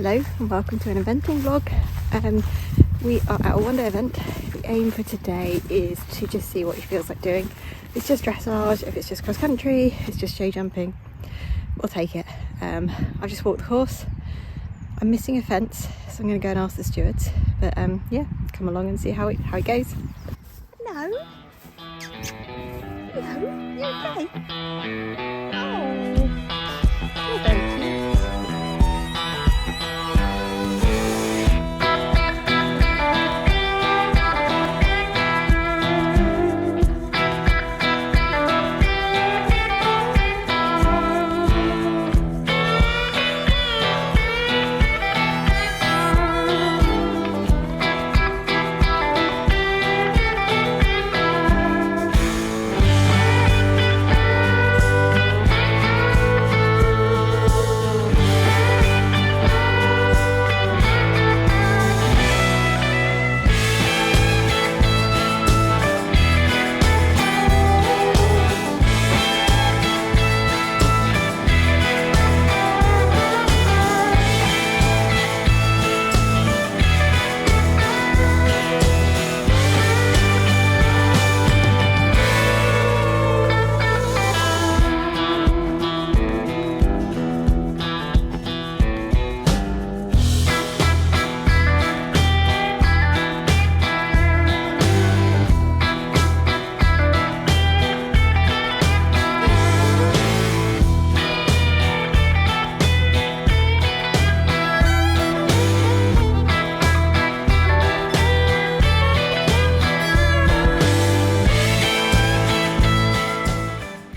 Hello and welcome to an eventing vlog. We are at a one-day event. The aim for today is to just see what he feels like doing. If it's just dressage, if it's just cross country, if it's just show jumping, we'll take it. I've just walked the course. I'm missing a fence, so I'm going to go and ask the stewards. But yeah, come along and see how it goes. Hello. Hello. You okay? Oh, you're very cute.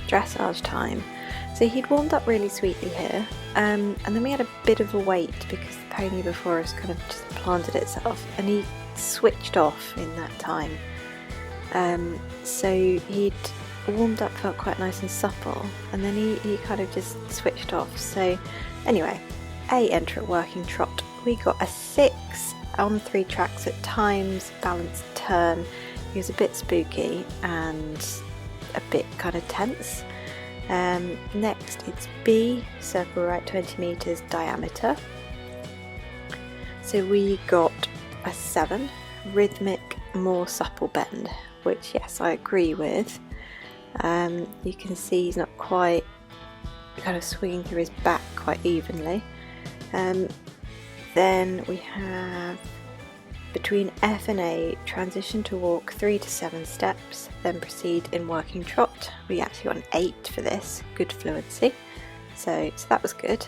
Dressage time. So he'd warmed up really sweetly here, and then we had a bit of a wait because the pony before us kind of just planted itself, and he switched off in that time. So he'd warmed up, felt quite nice and supple, and then he kind of just switched off. So anyway, enter at working trot. We got a 6 on 3 tracks at times, balanced turn. He was a bit spooky and a bit kind of tense. Next it's B, circle right 20 meters diameter. So we got a 7, rhythmic, more supple bend, which yes, I agree with. You can see he's not quite kind of swinging through his back quite evenly. Then we have between F and A, transition to walk 3 to 7 steps, then proceed in working trot. We actually got an 8 for this, good fluency, so that was good.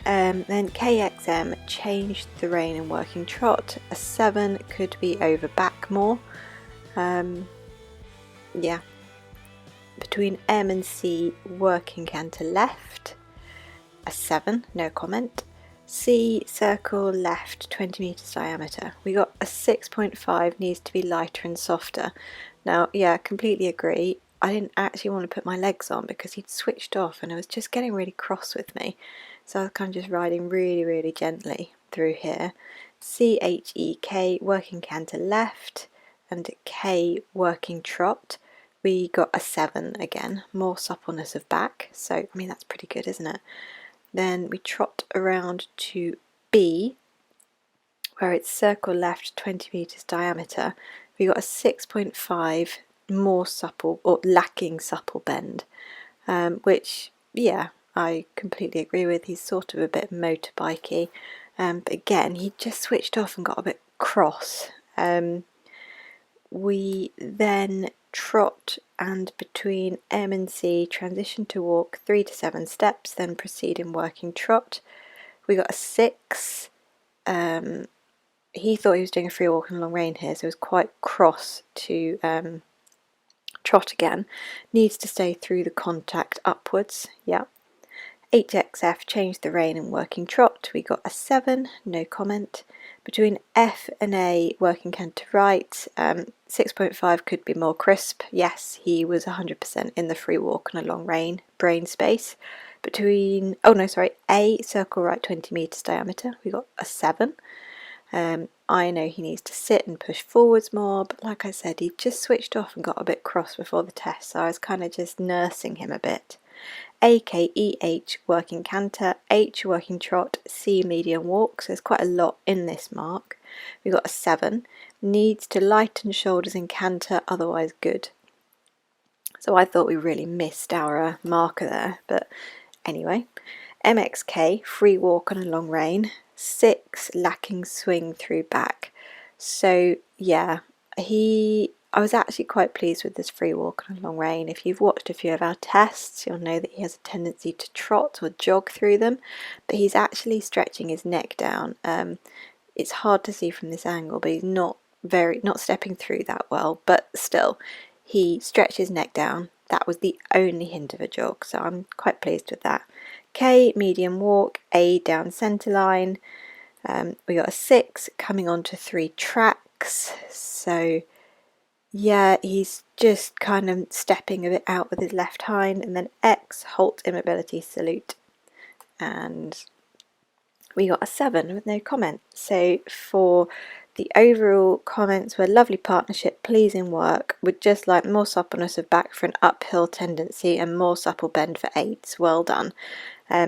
Then KXM, changed the rein in working trot. A 7 could be over back more. Yeah. Between M and C, working canter left. A 7, no comment. C, circle left 20 meters diameter. We got a 6.5, needs to be lighter and softer. Now, yeah, completely agree. I didn't actually want to put my legs on because he'd switched off and it was just getting really cross with me. So I was kind of just riding really, really gently through here. C, H, E, K, working canter left, and K, working trot. We got a 7 again, more suppleness of back. So, I mean, that's pretty good, isn't it? Then we trot around to B, where it's circle left 20 meters diameter. We got a 6.5, more supple or lacking supple bend, which yeah, I completely agree with. He's sort of a bit motorbikey, but again, he just switched off and got a bit cross. We then trot and between M and C, transition to walk 3 to 7 steps, then proceed in working trot. We got a 6. He thought he was doing a free walk in a long rein here, so it was quite cross to trot again. Needs to stay through the contact upwards, yeah. HXF, changed the rein in working trot. We got a 7, no comment. Between F and A, working canter right, 6.5 could be more crisp. Yes, he was 100% in the free walk on a long rein, brain space. Between, A, circle right 20 meters diameter, we got a 7. I know he needs to sit and push forwards more, but like I said, he just switched off and got a bit cross before the test, so I was kind of just nursing him a bit. A, K, E, H, working canter, H, working trot, C, medium walk. So there's quite a lot in this mark. We got a 7. Needs to lighten shoulders in canter, otherwise good. So I thought we really missed our marker there, but anyway. MXK, free walk on a long rein. 6, lacking swing through back. So yeah, I was actually quite pleased with this free walk on a long rein. If you've watched a few of our tests, you'll know that he has a tendency to trot or jog through them, but he's actually stretching his neck down. It's hard to see from this angle, but he's not stepping through that well, but still, he stretched his neck down. That was the only hint of a jog, so I'm quite pleased with that. K, medium walk, A, down centre line. We got a 6 coming on to 3 tracks, so yeah, he's just kind of stepping a bit out with his left hind, and then X, halt immobility salute, and we got a 7 with no comment. So for the overall comments were lovely partnership, pleasing work, would just like more suppleness of back for an uphill tendency and more supple bend for 8s. Well done.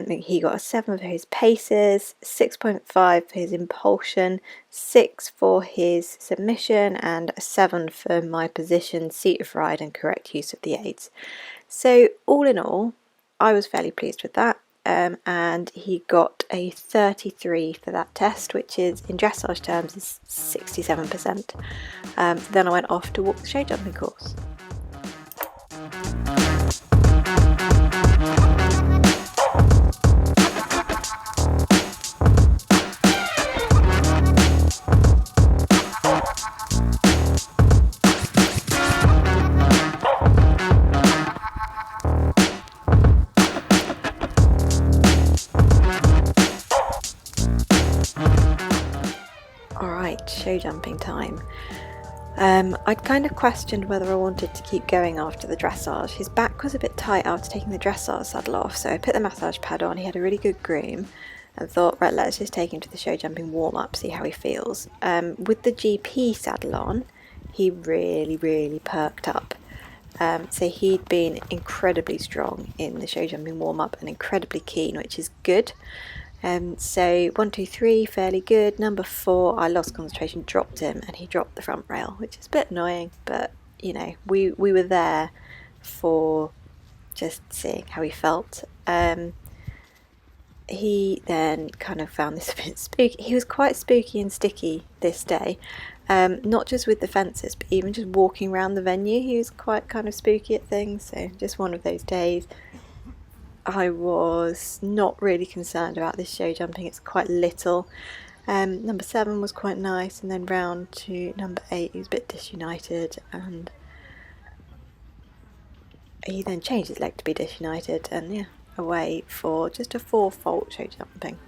He got a 7 for his paces, 6.5 for his impulsion, 6 for his submission, and a 7 for my position, seat of ride, and correct use of the aids. So all in all, I was fairly pleased with that. And he got a 33 for that test, which is in dressage terms is 67%. Then I went off to walk the show jumping course. Show jumping time. I'd kind of questioned whether I wanted to keep going after the dressage. His back was a bit tight after taking the dressage saddle off, so I put the massage pad on. He had a really good groom and thought, right, let's just take him to the show jumping warm up, see how he feels. With the GP saddle on, he really perked up. So he'd been incredibly strong in the show jumping warm up and incredibly keen, which is good. So 1, 2, 3, fairly good. Number 4, I lost concentration, dropped him, and he dropped the front rail, which is a bit annoying, but you know, we were there for just seeing how he felt. He then kind of found this a bit spooky. He was quite spooky and sticky this day, not just with the fences, but even just walking around the venue. He was quite kind of spooky at things, so just one of those days. I was not really concerned about this show jumping. It's quite little. Number 7 was quite nice, and then round to number 8 he was a bit disunited, and he then changed his leg to be disunited, and yeah, away for just a 4-fault show jumping.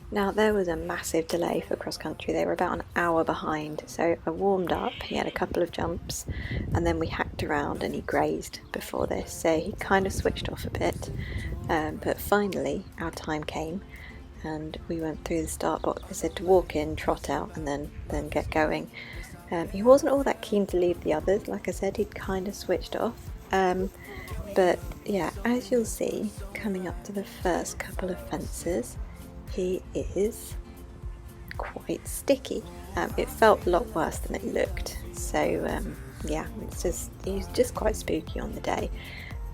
Now there was a massive delay for cross country. They were about an hour behind, so I warmed up, he had a couple of jumps, and then we hacked around and he grazed before this, so he kind of switched off a bit, but finally our time came and we went through the start box. They said to walk in, trot out, and then get going. He wasn't all that keen to leave the others. Like I said, he'd kind of switched off, but yeah, as you'll see coming up to the first couple of fences, he is quite sticky. It felt a lot worse than it looked, so yeah, he's just quite spooky on the day.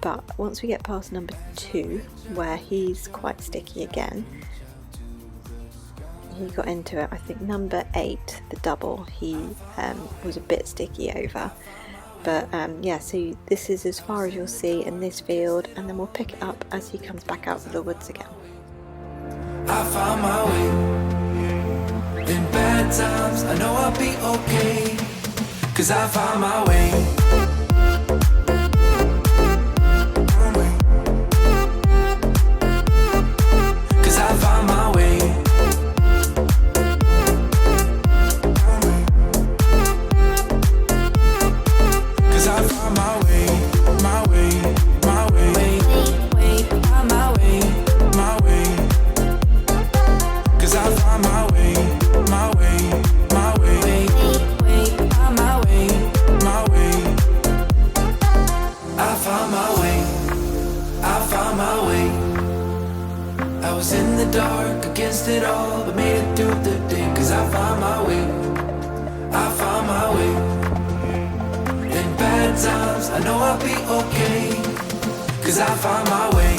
But once we get past number 2, where he's quite sticky again, he got into it. I think number 8, the double, he was a bit sticky over. But yeah, so this is as far as you'll see in this field, and then we'll pick it up as he comes back out of the woods again. I found my way. In bad times, I know I'll be okay, 'cause I found my way. 'Cause I found my way. 'Cause I found my way, my way, my way. Find my way, my way. 'Cause I found my way, my way, my way. Find my way, my way. dark against it all, but made it through the day. Cause I found my way, I found my way. In bad times, I know I'll be okay. Cause I found my way.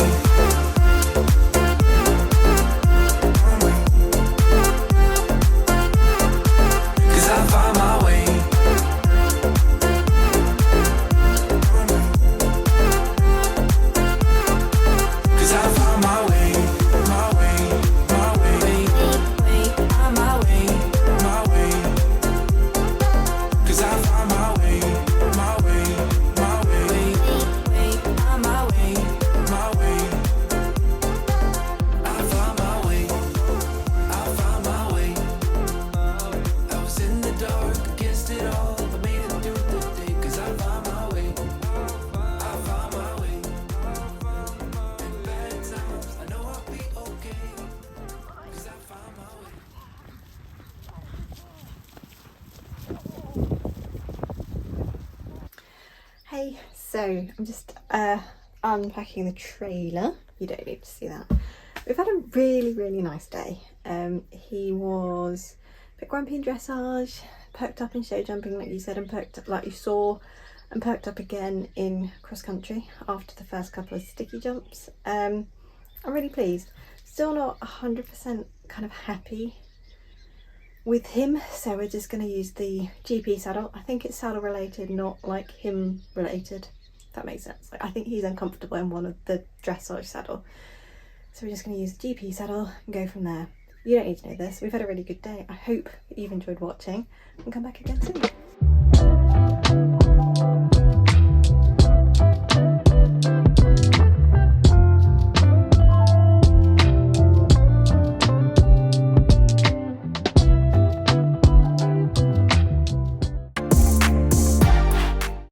Cause I found my way. Cause I found my way, my way, my way, my way, my way. Cause I found my way, my way, my way, my way, my way. I found my way, I found my way. I was in the dark against it all, but made it through the day. Cause I found my way, I found my way. In bad times, I know I'll be okay. Cause I found my way. Hey, so I'm just unpacking the trailer. You don't need to see that. We've had a really nice day. He was a bit grumpy in dressage, perked up in show jumping like you said, and perked up like you saw, and perked up again in cross country after the first couple of sticky jumps. I'm really pleased. Still not 100% kind of happy with him, so we're just going to use the GP saddle. I think it's saddle related, not like him related, if that makes sense. Like, I think he's uncomfortable in one of the dressage saddle, so we're just going to use the GP saddle and go from there. You don't need to know this. We've had a really good day. I hope that you've enjoyed watching and come back again soon.